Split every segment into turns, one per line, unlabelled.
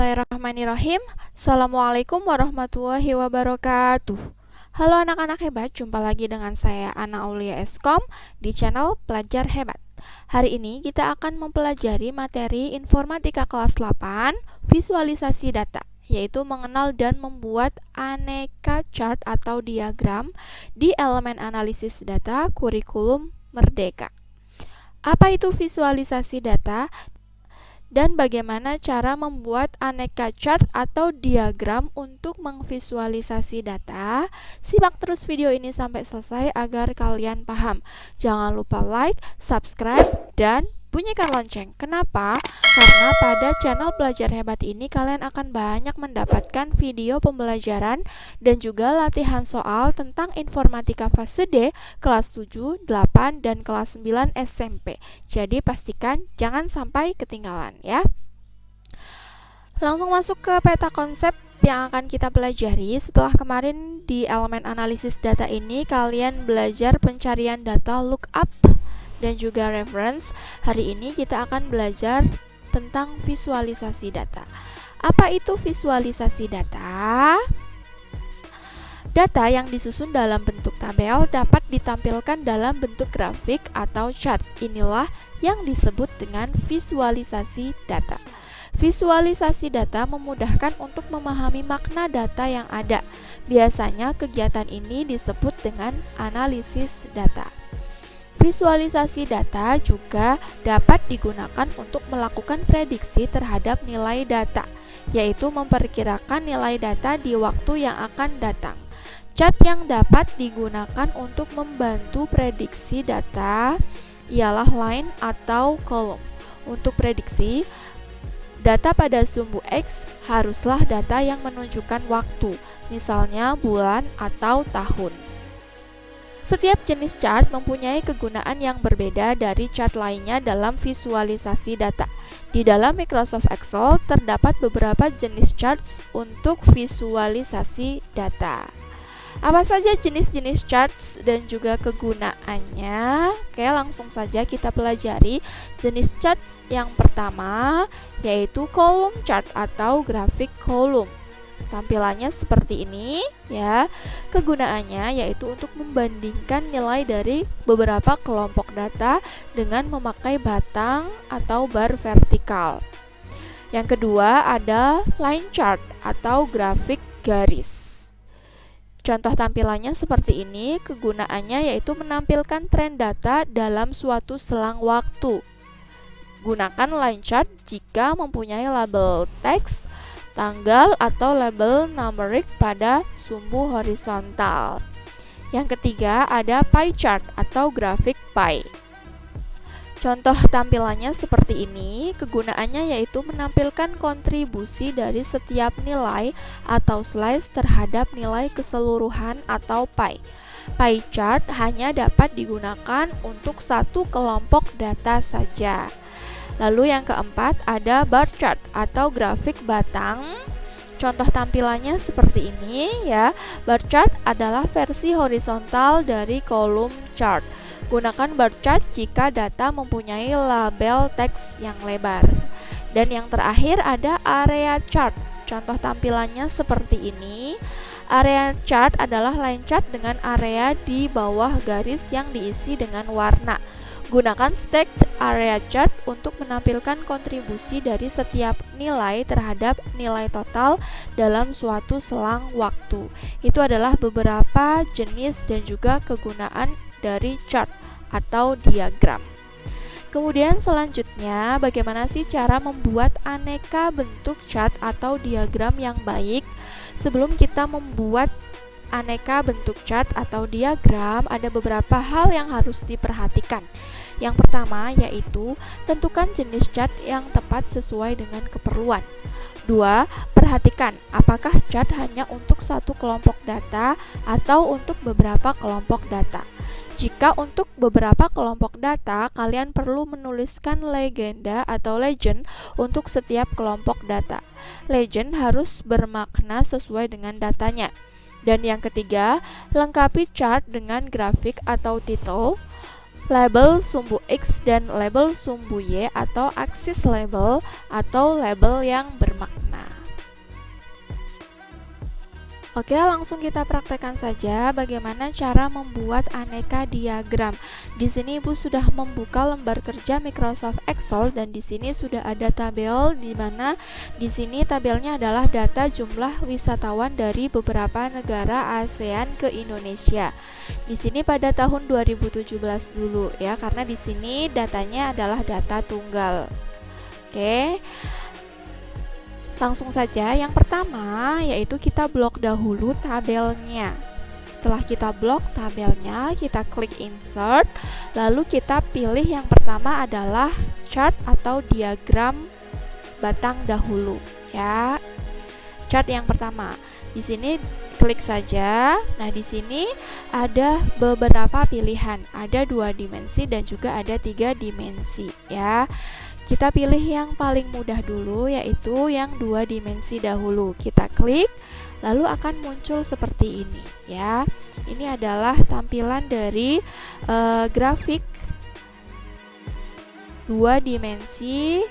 Bismillahirrahmanirrahim. Assalamualaikum warahmatullahi wabarakatuh. Halo anak-anak hebat, jumpa lagi dengan saya Ana Aulia Eskom di channel Pelajar Hebat. Hari ini kita akan mempelajari materi informatika kelas 8, visualisasi data, yaitu mengenal dan membuat aneka chart atau diagram di elemen analisis data kurikulum Merdeka. Apa itu visualisasi data? Dan bagaimana cara membuat aneka chart atau diagram untuk memvisualisasi data? Simak terus video ini sampai selesai agar kalian paham. Jangan lupa like, subscribe, dan bunyikan lonceng. Kenapa? Karena pada channel Pelajar Hebat ini kalian akan banyak mendapatkan video pembelajaran dan juga latihan soal tentang informatika fase D kelas 7, 8, dan kelas 9 SMP. Jadi pastikan jangan sampai ketinggalan ya. Langsung masuk ke peta konsep yang akan kita pelajari. Setelah kemarin di elemen analisis data ini kalian belajar pencarian data lookup dan juga reference. Hari ini kita akan belajar tentang visualisasi data. Apa itu visualisasi data? Data yang disusun dalam bentuk tabel dapat ditampilkan dalam bentuk grafik atau chart. Inilah yang disebut dengan visualisasi data. Visualisasi data memudahkan untuk memahami makna data yang ada. Biasanya kegiatan ini disebut dengan analisis data. Visualisasi data juga dapat digunakan untuk melakukan prediksi terhadap nilai data, yaitu memperkirakan nilai data di waktu yang akan datang. Chart yang dapat digunakan untuk membantu prediksi data ialah line atau kolom. Untuk prediksi, data pada sumbu X haruslah data yang menunjukkan waktu, misalnya bulan atau tahun. Setiap jenis chart mempunyai kegunaan yang berbeda dari chart lainnya dalam visualisasi data. Di dalam Microsoft Excel terdapat beberapa jenis charts untuk visualisasi data. Apa saja jenis-jenis charts dan juga kegunaannya? Oke, langsung saja kita pelajari jenis charts yang pertama, yaitu column chart atau grafik kolom. Tampilannya seperti ini ya. Kegunaannya yaitu untuk membandingkan nilai dari beberapa kelompok data dengan memakai batang atau bar vertikal. Yang kedua ada line chart atau grafik garis. Contoh tampilannya seperti ini. Kegunaannya yaitu menampilkan tren data dalam suatu selang waktu. Gunakan line chart jika mempunyai label teks, tanggal, atau label numerik pada sumbu horizontal. Yang ketiga ada pie chart atau grafik pie. Contoh tampilannya seperti ini. Kegunaannya yaitu menampilkan kontribusi dari setiap nilai atau slice terhadap nilai keseluruhan atau pie. Pie chart hanya dapat digunakan untuk satu kelompok data saja. Lalu yang keempat ada bar chart atau grafik batang. Contoh tampilannya seperti ini ya. Bar chart adalah versi horizontal dari kolom chart. Gunakan bar chart jika data mempunyai label teks yang lebar. Dan yang terakhir ada area chart. Contoh tampilannya seperti ini. Area chart adalah line chart dengan area di bawah garis yang diisi dengan warna. Gunakan stacked area chart untuk menampilkan kontribusi dari setiap nilai terhadap nilai total dalam suatu selang waktu. Itu adalah beberapa jenis dan juga kegunaan dari chart atau diagram. Kemudian selanjutnya, bagaimana sih cara membuat aneka bentuk chart atau diagram yang baik? Sebelum kita membuat aneka bentuk chart atau diagram, ada beberapa hal yang harus diperhatikan. Yang pertama yaitu tentukan jenis chart yang tepat sesuai dengan keperluan. 2. Perhatikan apakah chart hanya untuk satu kelompok data atau untuk beberapa kelompok data. Jika untuk beberapa kelompok data, kalian perlu menuliskan legenda atau legend untuk setiap kelompok data. Legend harus bermakna sesuai dengan datanya. Dan yang ketiga, lengkapi chart dengan grafik atau titel, label sumbu X dan label sumbu Y atau aksis label atau label yang bermakna. Oke, langsung kita praktekkan saja bagaimana cara membuat aneka diagram. Di sini Ibu sudah membuka lembar kerja Microsoft Excel dan di sini sudah ada tabel, di mana di sini tabelnya adalah data jumlah wisatawan dari beberapa negara ASEAN ke Indonesia. Di sini pada tahun 2017 dulu ya, karena di sini datanya adalah data tunggal. Oke. Langsung saja, yang pertama yaitu kita blok dahulu tabelnya. Setelah kita blok tabelnya, kita klik insert, lalu kita pilih yang pertama adalah chart atau diagram batang dahulu ya. Chart yang pertama. Di sini klik saja. Nah, di sini ada beberapa pilihan. Ada 2 dimensi dan juga ada 3 dimensi ya. Kita pilih yang paling mudah dulu, yaitu yang 2 dimensi dahulu. Kita klik, lalu akan muncul seperti ini ya. Ini adalah tampilan dari grafik 2 dimensi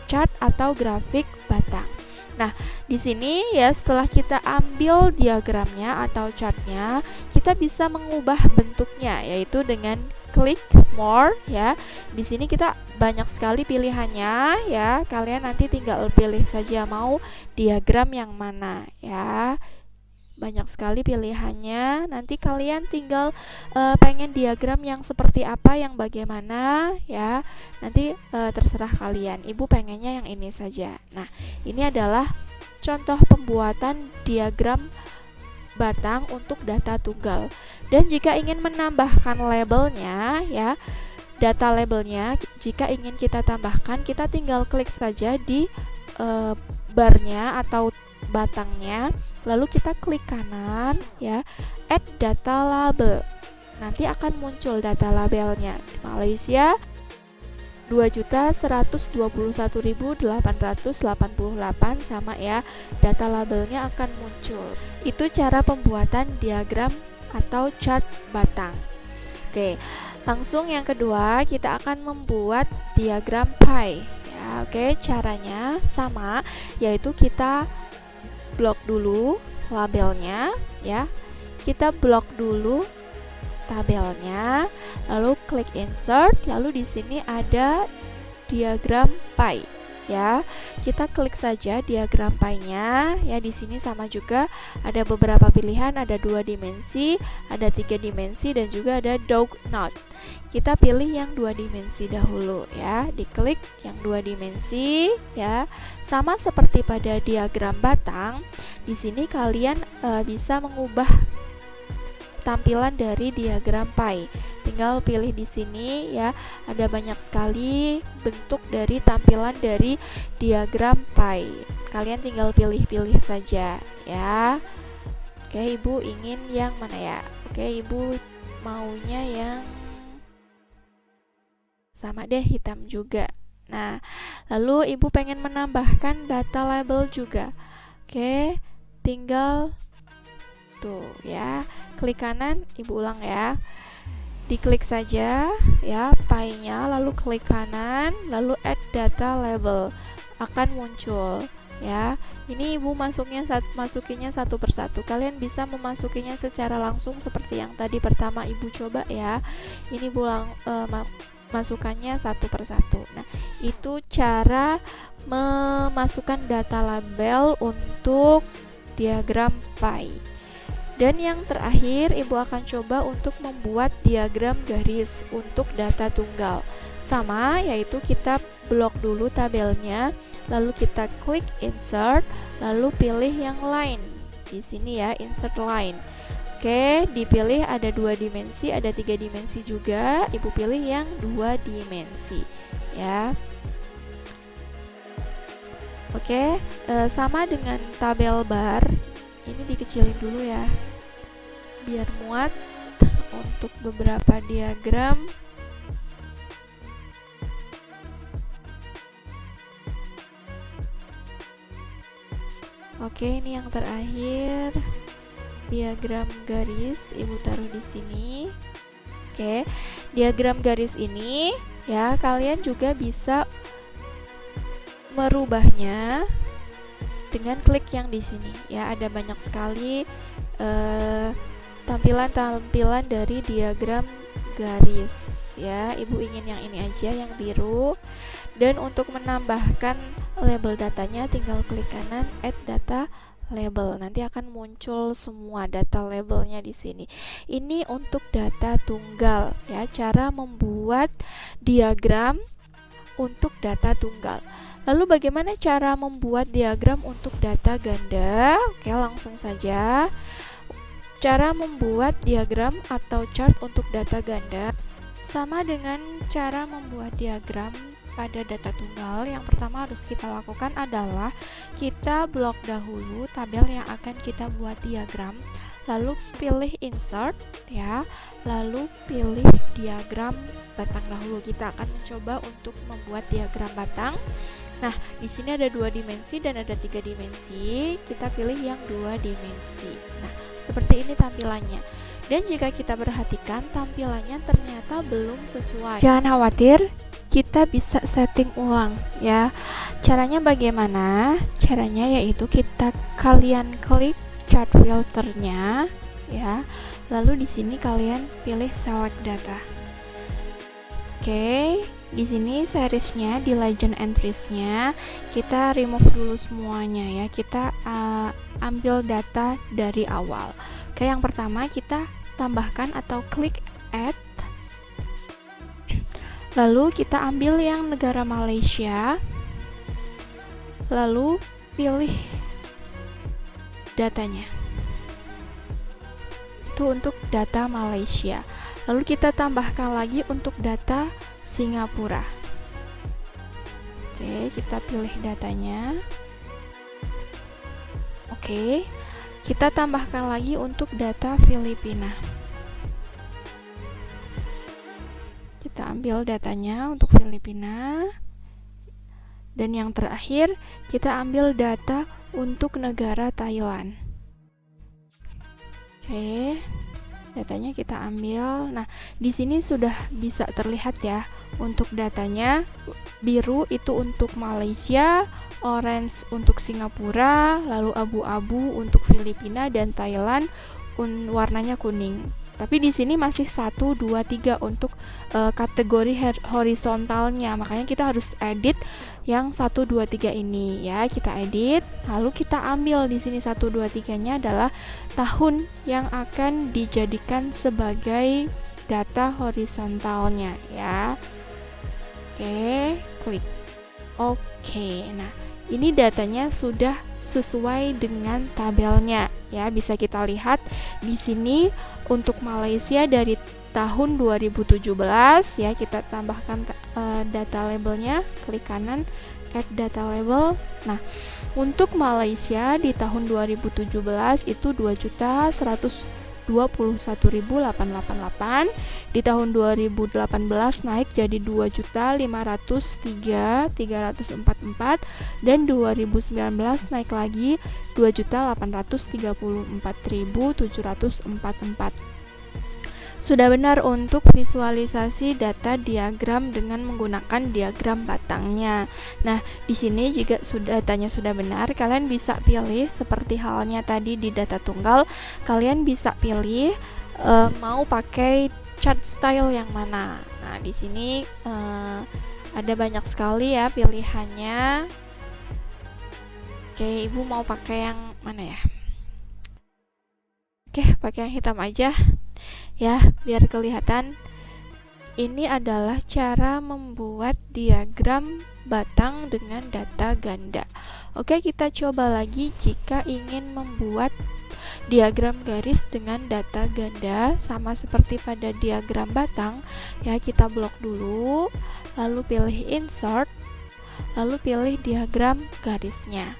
chart atau grafik batang. Nah, di sini ya, setelah kita ambil diagramnya atau chartnya, kita bisa mengubah bentuknya, yaitu dengan klik more ya. Di sini kita banyak sekali pilihannya ya. Kalian nanti tinggal pilih saja mau diagram yang mana ya. Banyak sekali pilihannya. Nanti kalian tinggal pengen diagram yang seperti apa, yang bagaimana ya. Nanti terserah kalian. Ibu pengennya yang ini saja. Nah, ini adalah contoh pembuatan diagram batang untuk data tunggal. Dan jika ingin menambahkan labelnya ya, data labelnya jika ingin kita tambahkan, kita tinggal klik saja di barnya atau batangnya, lalu kita klik kanan ya, add data label. Nanti akan muncul data labelnya. Di Malaysia 2.121.888 sama ya, data labelnya akan muncul. Itu cara pembuatan diagram atau chart batang. Oke, langsung yang kedua kita akan membuat diagram pie ya. Oke, caranya sama, yaitu kita blok dulu labelnya ya. Kita blok dulu tabelnya, lalu klik insert, lalu di sini ada diagram pie ya. Kita klik saja diagram pie-nya ya. Di sini sama juga, ada beberapa pilihan, ada 2 dimensi, ada 3 dimensi dan juga ada dog knot. Kita pilih yang 2 dimensi dahulu ya. Diklik yang 2 dimensi ya. Sama seperti pada diagram batang, di sini kalian bisa mengubah tampilan dari diagram pie. Tinggal pilih di sini ya. Ada banyak sekali bentuk dari tampilan dari diagram pie. Kalian tinggal pilih-pilih saja ya. Oke, Ibu ingin yang mana ya? Oke, Ibu maunya yang sama deh, hitam juga. Nah, lalu Ibu pengen menambahkan data label juga. Oke, tinggal tuh ya, klik kanan, Ibu ulang ya. Diklik saja ya pie-nya, lalu klik kanan, lalu add data label, akan muncul ya. Ini Ibu masukinya satu persatu. Kalian bisa memasukinya secara langsung seperti yang tadi pertama Ibu coba ya. Ini Ibu masukkannya satu persatu. Nah, itu cara memasukkan data label untuk diagram pie. Dan yang terakhir, Ibu akan coba untuk membuat diagram garis untuk data tunggal. Sama, yaitu kita blok dulu tabelnya, lalu kita klik insert, lalu pilih yang line. Di sini ya, insert line. Oke, dipilih ada 2 dimensi, ada 3 dimensi juga. Ibu pilih yang 2 dimensi ya. Oke, sama dengan tabel bar. Ini dikecilin dulu ya, biar muat untuk beberapa diagram. Oke, ini yang terakhir, diagram garis. Ibu taruh di sini. Oke, diagram garis ini ya, kalian juga bisa merubahnya dengan klik yang di sini ya. Ada banyak sekali tampilan-tampilan dari diagram garis ya. Ibu ingin yang ini aja, yang biru. Dan untuk menambahkan label datanya tinggal klik kanan add data label. Nanti akan muncul semua data labelnya di sini. Ini untuk data tunggal ya, cara membuat diagram untuk data tunggal. Lalu bagaimana cara membuat diagram untuk data ganda? Oke, langsung saja. Cara membuat diagram atau chart untuk data ganda sama dengan cara membuat diagram pada data tunggal. Yang pertama harus kita lakukan adalah kita blok dahulu tabel yang akan kita buat diagram, lalu pilih insert ya, lalu pilih diagram batang dahulu. Kita akan mencoba untuk membuat diagram batang. Nah, di sini ada 2 dimensi dan ada 3 dimensi. Kita pilih yang 2 dimensi. Nah, seperti ini tampilannya. Dan jika kita perhatikan tampilannya ternyata belum sesuai, jangan khawatir, kita bisa setting ulang ya. Caranya bagaimana? Caranya yaitu kalian klik chart filternya ya. Lalu di sini kalian pilih select data. Oke, di sini seriesnya di legend entries-nya kita remove dulu semuanya ya. Kita ambil data dari awal. Oke, yang pertama kita tambahkan atau klik add. Lalu kita ambil yang negara Malaysia, lalu pilih datanya. Itu untuk data Malaysia. Lalu kita tambahkan lagi untuk data Singapura. Oke, kita pilih datanya. Oke, kita tambahkan lagi untuk data Filipina. Kita ambil datanya untuk Filipina. Dan yang terakhir, kita ambil data untuk negara Thailand. Oke, datanya kita ambil. Nah, di sini sudah bisa terlihat ya, untuk datanya biru itu untuk Malaysia, orange untuk Singapura, lalu abu-abu untuk Filipina, dan Thailand warnanya kuning. Tapi di sini masih 1, 2, 3 untuk kategori horizontalnya. Makanya kita harus edit yang 1, 2, 3 ini ya. Kita edit, lalu kita ambil di sini 1, 2, 3-nya adalah tahun yang akan dijadikan sebagai data horizontalnya ya. Oke, klik. Oke. Nah, ini datanya sudah sesuai dengan tabelnya ya. Bisa kita lihat di sini untuk Malaysia dari tahun 2017 ya, kita tambahkan data labelnya, klik kanan add data label. Nah, untuk Malaysia di tahun 2017 itu 2.121.888. Di tahun 2018 naik jadi 2.503.344, dan 2019 naik lagi 2.834.744. Sudah benar untuk visualisasi data diagram dengan menggunakan diagram batangnya. Nah, di sini juga datanya sudah benar. Kalian bisa pilih seperti halnya tadi di data tunggal. Kalian bisa pilih mau pakai chart style yang mana. Nah, di sini ada banyak sekali ya pilihannya. Oke, Ibu mau pakai yang mana ya? Oke, pakai yang hitam aja ya, biar kelihatan. Ini adalah cara membuat diagram batang dengan data ganda. Oke, kita coba lagi jika ingin membuat diagram garis dengan data ganda. Sama seperti pada diagram batang ya, kita blok dulu, lalu pilih insert, lalu pilih diagram garisnya.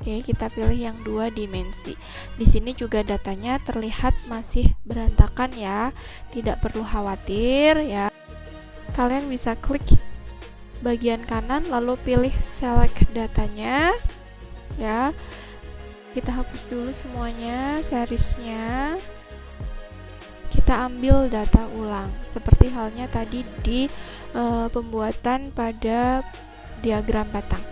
Oke, kita pilih yang 2 dimensi. Di sini juga datanya terlihat masih berantakan ya, tidak perlu khawatir ya. Kalian bisa klik bagian kanan lalu pilih select datanya ya. Kita hapus dulu semuanya seriesnya. Kita ambil data ulang seperti halnya tadi di pembuatan pada diagram batang.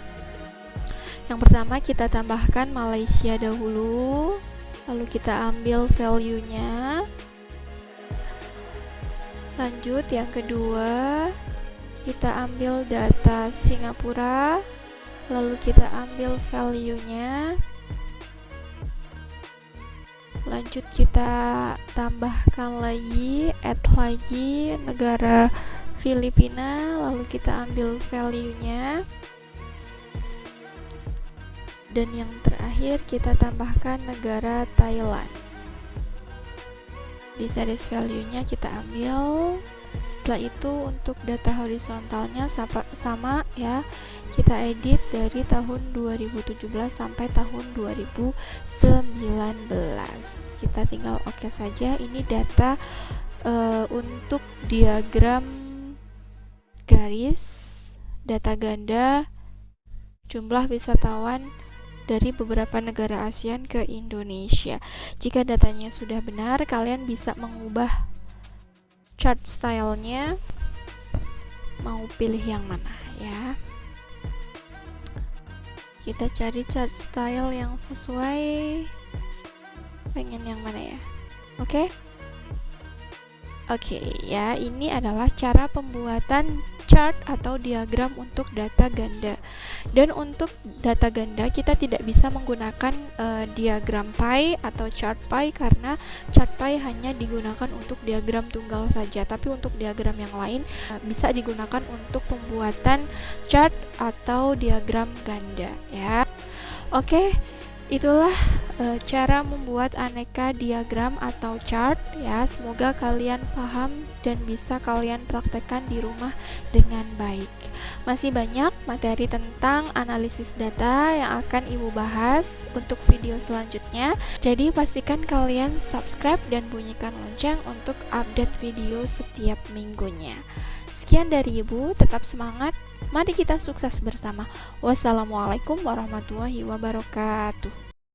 Yang pertama kita tambahkan Malaysia dahulu, lalu kita ambil value-nya. Lanjut yang kedua, kita ambil data Singapura, lalu kita ambil value-nya. Lanjut kita tambahkan lagi, add lagi negara Filipina, lalu kita ambil value-nya. Dan yang terakhir kita tambahkan negara Thailand. Di series value-nya kita ambil. Setelah itu untuk data horizontalnya sama ya, kita edit dari tahun 2017 sampai tahun 2019. Kita tinggal oke saja. Ini data untuk diagram garis data ganda jumlah wisatawan dari beberapa negara ASEAN ke Indonesia. Jika datanya sudah benar, kalian bisa mengubah chart stylenya, mau pilih yang mana ya. Kita cari chart style yang sesuai, pengen yang mana ya. Oke ya, ini adalah cara pembuatan chart atau diagram untuk data ganda. Dan untuk data ganda kita tidak bisa menggunakan diagram pie atau chart pie, karena chart pie hanya digunakan untuk diagram tunggal saja, tapi untuk diagram yang lain bisa digunakan untuk pembuatan chart atau diagram ganda ya. Oke, itulah cara membuat aneka diagram atau chart ya. Semoga kalian paham dan bisa kalian praktekkan di rumah dengan baik. Masih banyak materi tentang analisis data yang akan Ibu bahas untuk video selanjutnya. Jadi pastikan kalian subscribe dan bunyikan lonceng untuk update video setiap minggunya. Sekian dari Ibu, tetap semangat. Mari kita sukses bersama. Wassalamualaikum warahmatullahi wabarakatuh.